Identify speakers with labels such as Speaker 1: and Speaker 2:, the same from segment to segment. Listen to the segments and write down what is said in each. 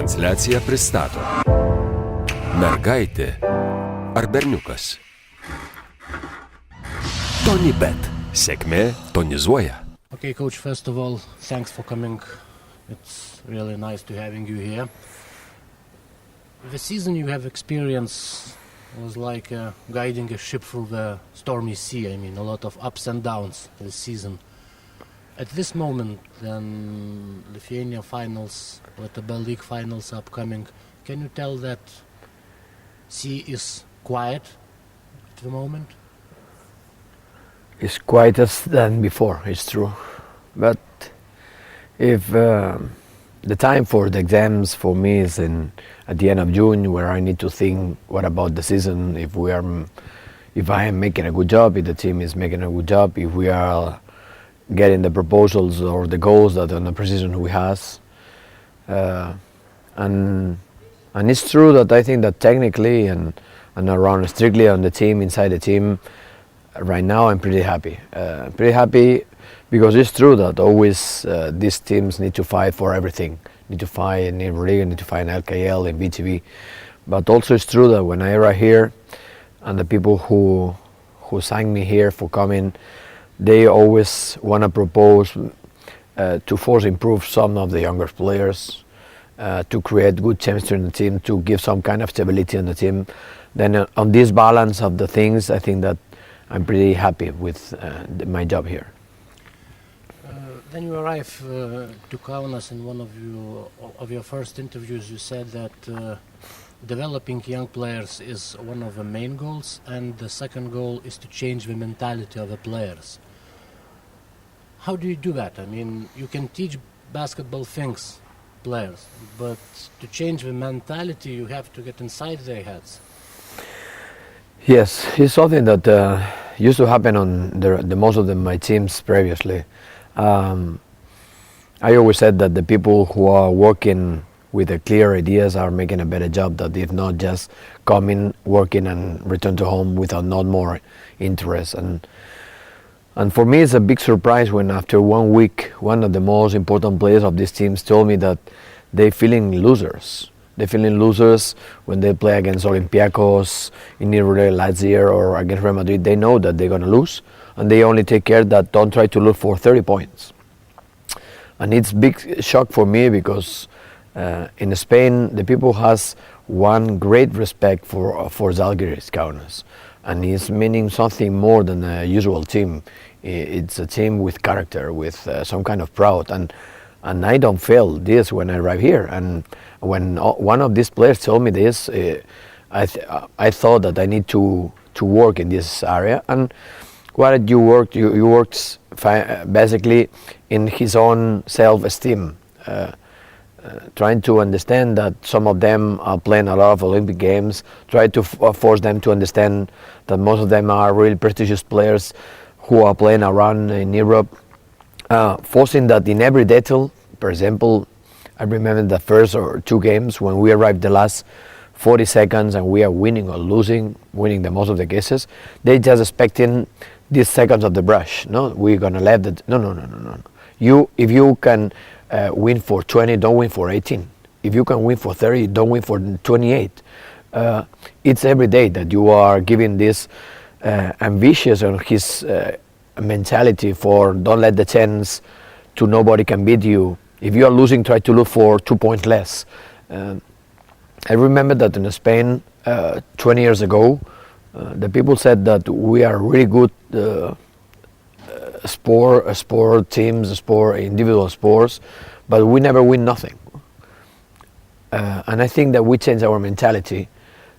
Speaker 1: transliacija pristato mergaitė ar berniukas. TonyBet. Sėkmė tonizuoja.
Speaker 2: Okay, coach, first of all, thanks for coming. It's really nice to having you here. The season you have experienced was like guiding a ship through the stormy sea. I mean, a lot of ups and downs this season. At this moment, then Lithuania finals, with the Bell League finals upcoming, can you tell that sea is quiet at the moment?
Speaker 3: It's quieter than before, it's true. But if the time for the exams for me is at the end of June, where I need to think what about the season, if I am making a good job, if the team is making a good job, if we are getting the proposals or the goals that on the precision we has. And it's true that I think that technically and around strictly on the team, inside the team, right now I'm pretty happy. Pretty happy because it's true that always these teams need to fight for everything. Need to fight in Euroliga, need to fight in LKL, in BTV. But also it's true that when I arrive here and the people who sang me here for coming, they always want to propose to force improve some of the younger players, to create good chemistry in the team, to give some kind of stability in the team. Then on this balance of the things, I think that I'm pretty happy with my job here.
Speaker 2: Then you arrive to Kaunas. In one of your first interviews, you said that developing young players is one of the main goals, and the second goal is to change the mentality of the players. How do you do that? I mean, you can teach basketball things, players, but to change the mentality, you have to get inside their heads.
Speaker 3: Yes, it's something that used to happen on the most of my teams previously. I always said that the people who are working with the clear ideas are making a better job than if not just coming, working and return to home without not more interest. And for me it's a big surprise when after 1 week one of the most important players of these teams told me that they're feeling losers. They're feeling losers when they play against Olympiacos in Euroliga last year or against Real Madrid. They know that they're going to lose and they only take care that don't try to look for 30 points. And it's big shock for me because in Spain the people has one great respect for Žalgiris Kaunas, and it's meaning something more than a usual team. It's a team with character, with some kind of pride, and I don't feel this when I arrive here. And when one of these players told me this, I thought that I need to work in this area. And what you worked, you worked basically in his own self-esteem, trying to understand that some of them are playing a lot of Olympic games, try to force them to understand that most of them are really prestigious players who are playing around in Europe, forcing that in every detail. For example, I remember the first or two games when we arrived the last 40 seconds and we are winning or losing, winning the most of the cases, they just expecting these seconds of the brush. No, we're gonna let it. No. If you can win for 20, don't win for 18. If you can win for 30, don't win for 28. It's every day that you are giving this ambitious on his mentality for don't let the chance to nobody can beat you. If you are losing, try to look for 2 points less. I remember that in Spain 20 years ago, the people said that we are really good sport teams, individual sports, but we never win nothing. And I think that we changed our mentality.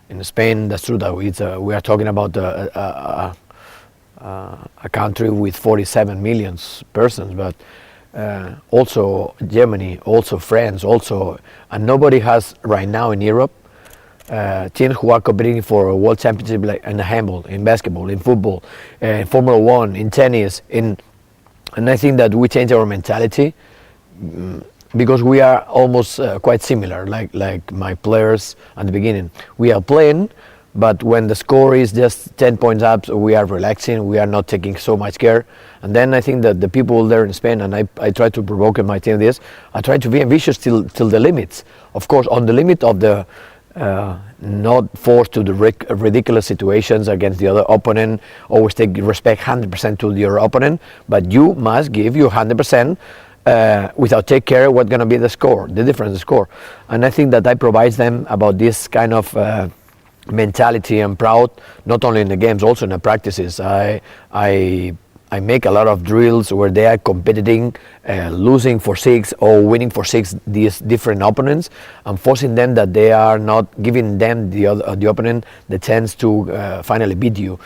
Speaker 3: In Spain, that's true that we are talking about a country with 47 million persons, but also Germany, also France, and nobody has right now in Europe teams who are competing for a world championship like in handball, in basketball, in football, in Formula One, in tennis, and I think that we change our mentality because we are almost quite similar, like my players at the beginning. We are playing, But when the score is just 10 points up, we are relaxing, we are not taking so much care. And then I think that the people there in Spain, and I try to provoke in my team this, I try to be ambitious till the limits. Of course, on the limit of the not forced to the ridiculous situations against the other opponent, always take respect 100% to your opponent, but you must give you 100% without take care what's going to be the score, the difference, the score. And I think that I provide them about this kind of mentality and proud, not only in the games, also in the practices. I make a lot of drills where they are competing, losing for 6 or winning for 6 these different opponents, and forcing them that they are not giving them the opponent the chance to finally beat you.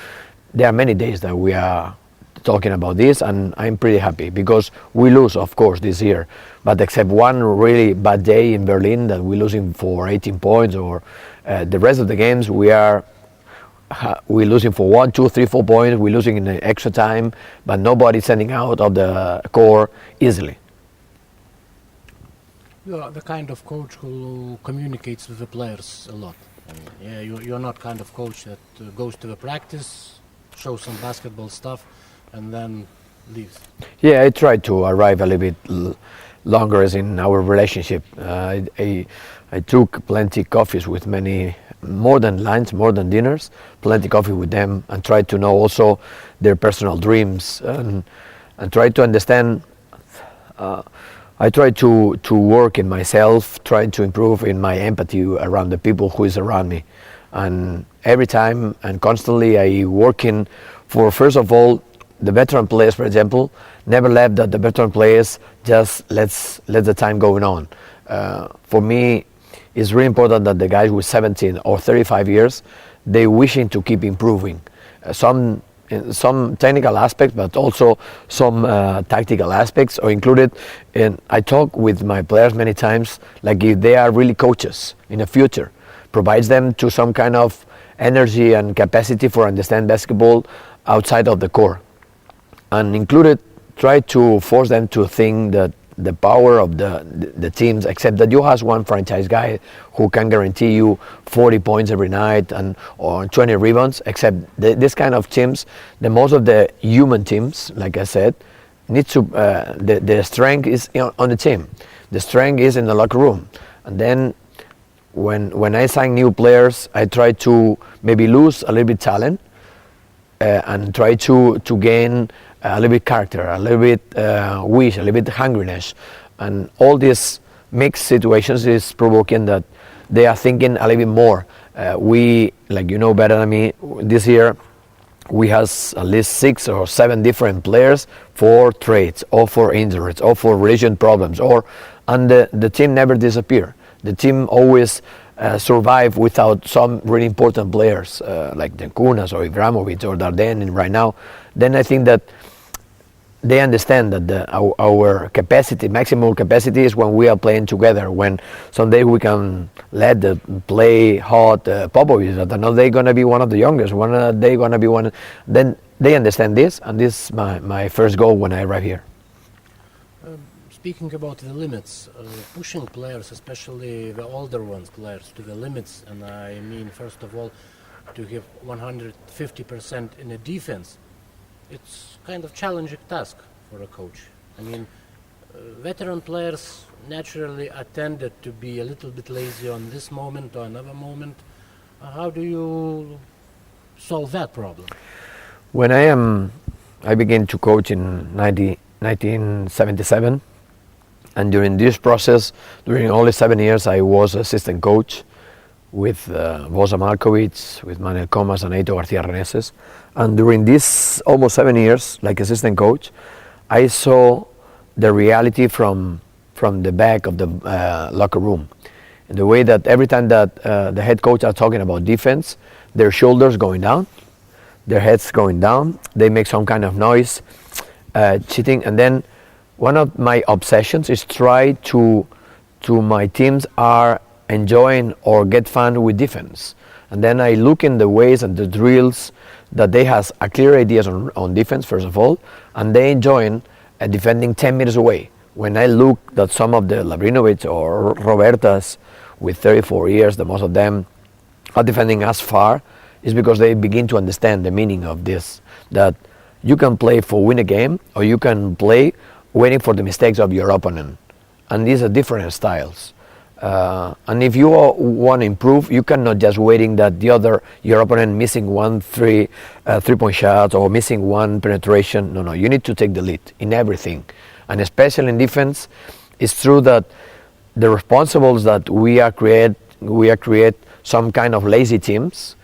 Speaker 3: There are many days that we are talking about this, and I'm pretty happy because we lose, of course, this year, but except one really bad day in Berlin that we're losing for 18 points, or the rest of the games we're losing for 1, 2, 3, 4 points. We're losing in the extra time, but nobody's sending out of the core easily.
Speaker 2: You are the kind of coach who communicates with the players a lot. I mean, yeah, you're not kind of coach that goes to the practice, shows some basketball stuff, and then leaves.
Speaker 3: Yeah, I try to arrive a little bit longer as in our relationship. I took plenty coffees with many, more than lunch, more than dinners, plenty coffee with them, and try to know also their personal dreams, and try to understand. I try to work in myself, trying to improve in my empathy around the people who is around me, and every time and constantly I working for, first of all, the veteran players, for example, never left that the veteran players just let the time going on. For me, it's really important that the guys with 17 or 35 years, they wishing to keep improving. Some technical aspects, but also some tactical aspects are included. And I talk with my players many times, like if they are really coaches in the future, provides them to some kind of energy and capacity for understand basketball outside of the core. And included, try to force them to think that the power of the teams, except that you have one franchise guy who can guarantee you 40 points every night or 20 rebounds, except this kind of teams, the most of the human teams, like I said, need to, the strength is on the team. The strength is in the locker room. And then when I sign new players, I try to maybe lose a little bit talent and try to gain a little bit character, a little bit wish, a little bit hungriness, and all these mixed situations is provoking that they are thinking a little bit more. We, like you know better than me, this year we have at least 6 or 7 different players for trades or for injuries or for religion problems, and the team never disappear. The team always survive without some really important players like the Kunas or Ibrahimovic or Darden right now. Then I think that they understand that our capacity, maximum capacity, is when we are playing together. When someday we can let the play hot Popovic, that another day going to be one of the youngest, one day going to be one. Then they understand this, and this is my first goal when I arrive here.
Speaker 2: Speaking about the limits, pushing players, especially the older ones players, to the limits, and I mean first of all to give 150% in a defense, it's kind of challenging task for a coach. I mean, veteran players naturally are tended to be a little bit lazy on this moment or another moment. How do you solve that problem?
Speaker 3: When I began to coach in 1977, and during this process, during only 7 years, I was assistant coach with Bosa Markovic, with Manuel Comas and Eito Garcia Reneses. And during this almost 7 years, like assistant coach, I saw the reality from the back of the locker room. In the way that every time that the head coach are talking about defense, their shoulders going down, their heads going down, they make some kind of noise, cheating, and then one of my obsessions is try to my teams are enjoying or get fun with defense. And then I look in the ways and the drills that they have a clear ideas on defense, first of all, and they enjoying defending 10 meters away. When I look that some of the Labrinovic or Robertas with 34 years, the most of them are defending as far, is because they begin to understand the meaning of this, that you can play for win a game, or you can play waiting for the mistakes of your opponent. And these are different styles. And if you want to improve, you cannot just waiting that your opponent missing one three-point shot or missing one penetration. No, you need to take the lead in everything. And especially in defense, it's true that the responsibles that we are create some kind of lazy teams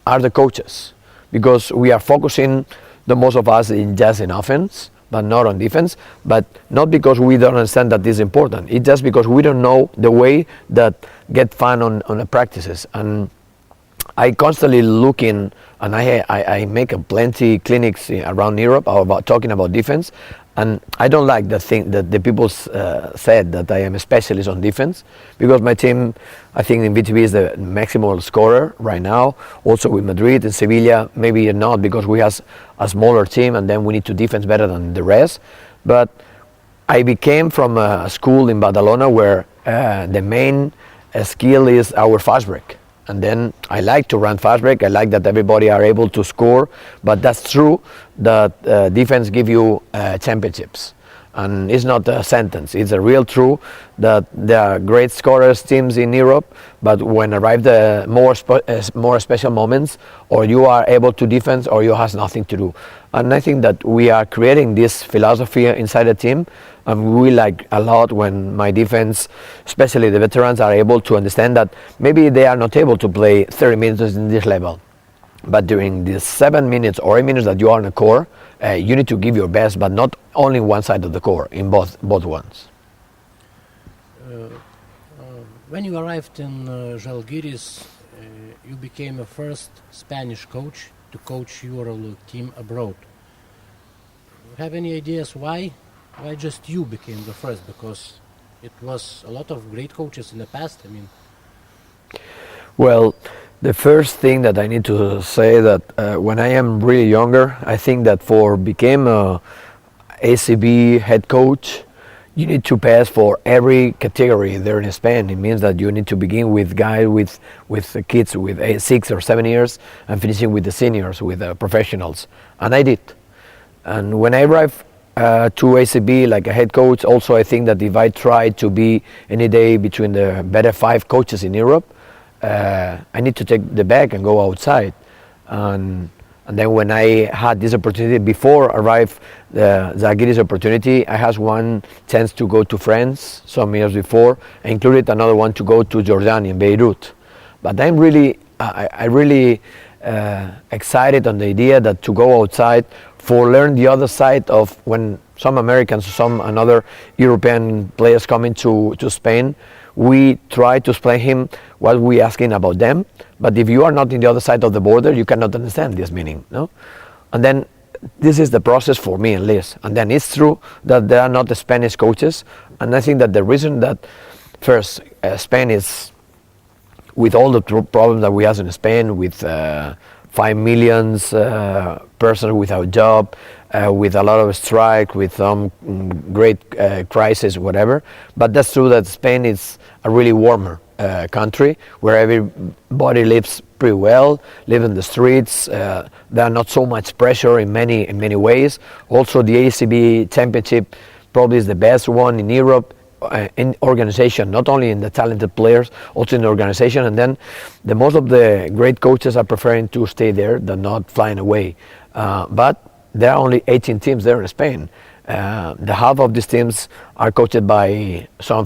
Speaker 3: are the coaches, because we are focusing the most of us just in offense, but not on defense. But not because we don't understand that this is important. It's just because we don't know the way that get fun on the practices. And I constantly looking, and I make plenty clinics around Europe about talking about defense. And I don't like the thing that the people said that I am a specialist on defense, because my team, I think in VTB is the maximum scorer right now. Also with Madrid and Sevilla, maybe not, because we have a smaller team and then we need to defense better than the rest. But I became from a school in Badalona where the main skill is our fast break. And then I like to run fast break. I like that everybody are able to score. But that's true that defense give you championships. And it's not a sentence. It's a real true that there are great scorers teams in Europe. But when arrive the more special moments, or you are able to defense, or you has nothing to do. And I think that we are creating this philosophy inside the team. And we like a lot when my defense, especially the veterans, are able to understand that maybe they are not able to play 30 minutes in this level. But during the 7 minutes or 8 minutes that you are in the core, you need to give your best, but not only one side of the core, in both ones.
Speaker 2: When you arrived in Žalgiris, you became the first Spanish coach to coach EuroLeague team abroad. Have any ideas why? Why just you became the first? Because it was a lot of great coaches in the past.
Speaker 3: Well, the first thing that I need to say that when I am really younger, I think that for become a ACB head coach, you need to pass for every category there in Spain. It means that you need to begin with guys with kids with 6 or 7 years and finishing with the seniors, with the professionals. And I did. And when I arrived to ACB like a head coach, also I think that if I try to be any day between the better 5 coaches in Europe, I need to take the bag and go outside. And then when I had this opportunity before arrived the Žalgiris opportunity, I had one chance to go to France some years before. I included another one to go to Jordan in Beirut. But I'm really excited on the idea that to go outside for learn the other side of when some Americans, some another European players coming to Spain. We try to explain him what we asking about them, but if you are not in the other side of the border, you cannot understand this meaning, no? And then this is the process for me at least. And then it's true that there are not the Spanish coaches, and I think that the reason that first Spain is, with all the problems that we have in Spain, with 5 million persons without job, with a lot of strike, with some great crisis, whatever. But that's true that Spain is a really warmer country where everybody lives pretty well, live in the streets. There are not so much pressure in many ways. Also, the ACB championship probably is the best one in Europe. In organization, not only in the talented players, also in the organization. And then the most of the great coaches are preferring to stay there than not flying away. But there are only 18 teams there in Spain. The half of these teams are coached by some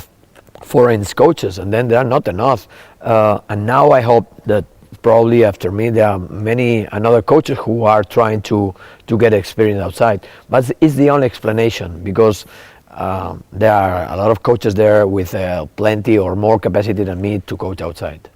Speaker 3: foreign coaches, and then there are not enough. And now I hope that probably after me there are many another coaches who are trying to get experience outside. But it's the only explanation, because there are a lot of coaches there with plenty or more capacity than me to coach outside.